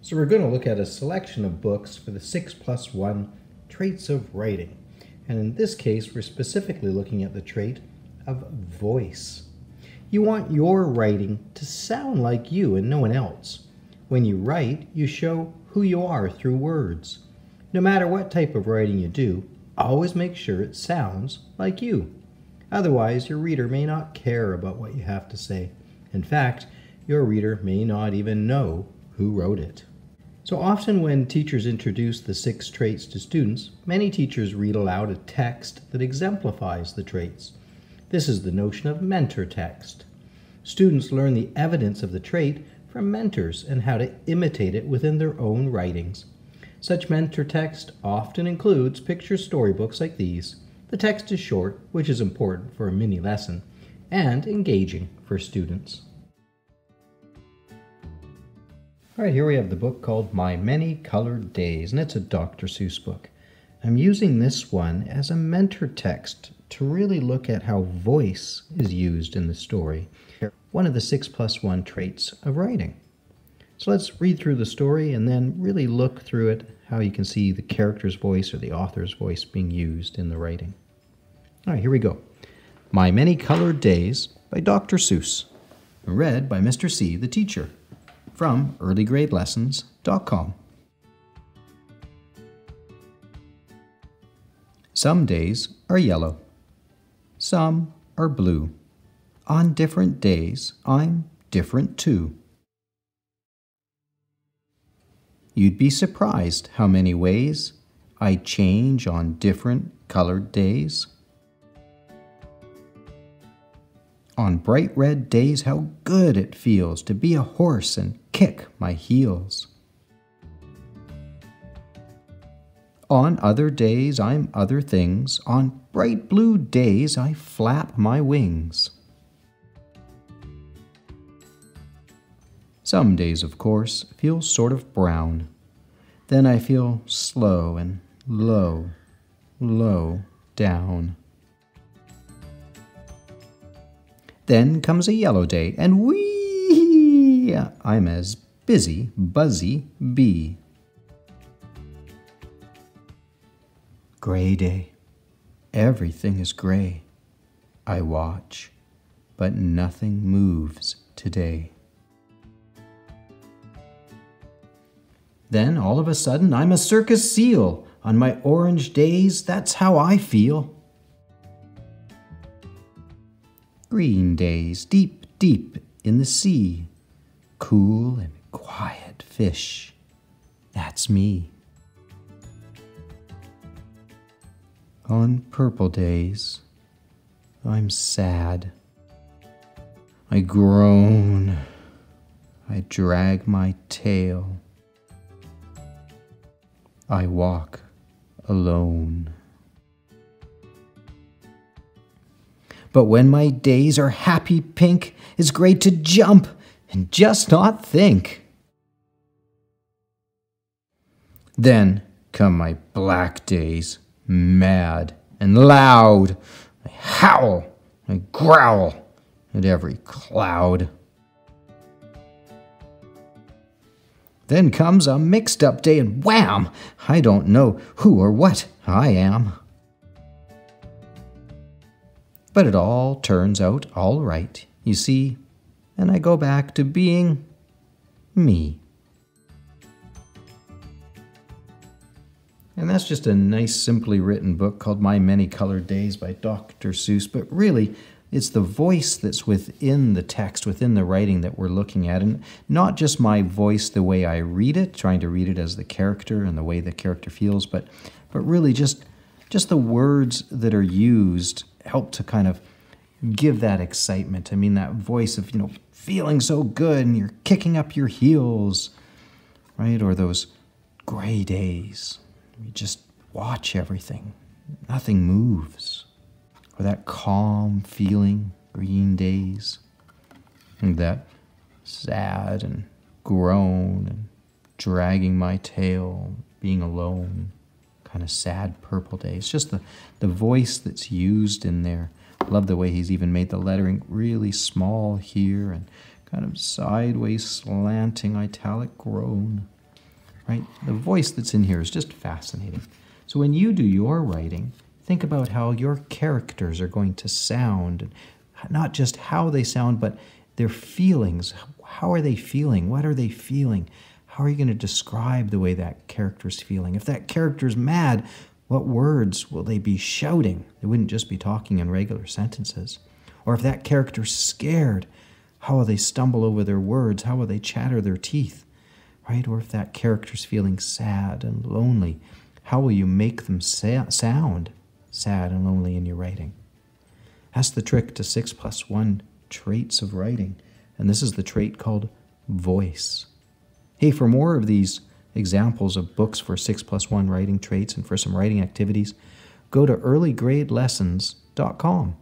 So we're going to look at a selection of books for the 6+1 traits of writing. And in this case, we're specifically looking at the trait of voice. You want your writing to sound like you and no one else. When you write, you show who you are through words. No matter what type of writing you do, always make sure it sounds like you. Otherwise, your reader may not care about what you have to say. In fact, your reader may not even know who wrote it. So often when teachers introduce the 6 traits to students, many teachers read aloud a text that exemplifies the traits. This is the notion of mentor text. Students learn the evidence of the trait from mentors and how to imitate it within their own writings. Such mentor text often includes picture storybooks like these. The text is short, which is important for a mini lesson, and engaging for students. All right, here we have the book called My Many Colored Days, and it's a Dr. Seuss book. I'm using this one as a mentor text to really look at how voice is used in the story, one of the 6+1 traits of writing. So let's read through the story and then really look through it, how you can see the character's voice or the author's voice being used in the writing. All right, here we go. My Many Colored Days by Dr. Seuss, read by Mr. C, the teacher, from earlygradelessons.com. Some days are yellow. Some are blue. On different days, I'm different too. You'd be surprised how many ways I change on different colored days. On bright red days, how good it feels to be a horse and kick my heels. On other days, I'm other things. On bright blue days, I flap my wings. Some days, of course, feel sort of brown. Then I feel slow and low, low down. Then comes a yellow day, and whee! I'm as busy, buzzy bee. Gray day. Everything is gray. I watch, but nothing moves today. Then, all of a sudden, I'm a circus seal. On my orange days, that's how I feel. Green days, deep, deep in the sea. Cool and quiet fish. That's me. On purple days, I'm sad. I groan. I drag my tail. I walk alone. But when my days are happy pink, it's great to jump and just not think. Then come my black days, mad and loud. I howl, I growl at every cloud. Then comes a mixed up day and wham! I don't know who or what I am. But it all turns out all right, you see, and I go back to being me. And that's just a nice, simply written book called My Many Colored Days by Dr. Seuss, but really, it's the voice that's within the text, within the writing that we're looking at, and not just my voice the way I read it, trying to read it as the character and the way the character feels, but really just the words that are used help to kind of give that excitement. I mean, that voice of, feeling so good and you're kicking up your heels, right? Or those gray days. You just watch everything. Nothing moves. Or that calm feeling, green days. And that sad and groan and dragging my tail, being alone, kind of sad purple days. Just the voice that's used in there. I love the way he's even made the lettering really small here and kind of sideways slanting italic groan. right? The voice that's in here is just fascinating. So when you do your writing, think about how your characters are going to sound, not just how they sound, but their feelings. How are they feeling? What are they feeling? How are you going to describe the way that character's feeling? If that character's mad, what words will they be shouting? They wouldn't just be talking in regular sentences. Or if that character's scared, how will they stumble over their words? How will they chatter their teeth? Right? Or if that character's feeling sad and lonely, how will you make them sound sad and lonely in your writing? That's the trick to 6+1 traits of writing. And this is the trait called voice. Hey, for more of these examples of books for 6+1 writing traits and for some writing activities, go to earlygradelessons.com.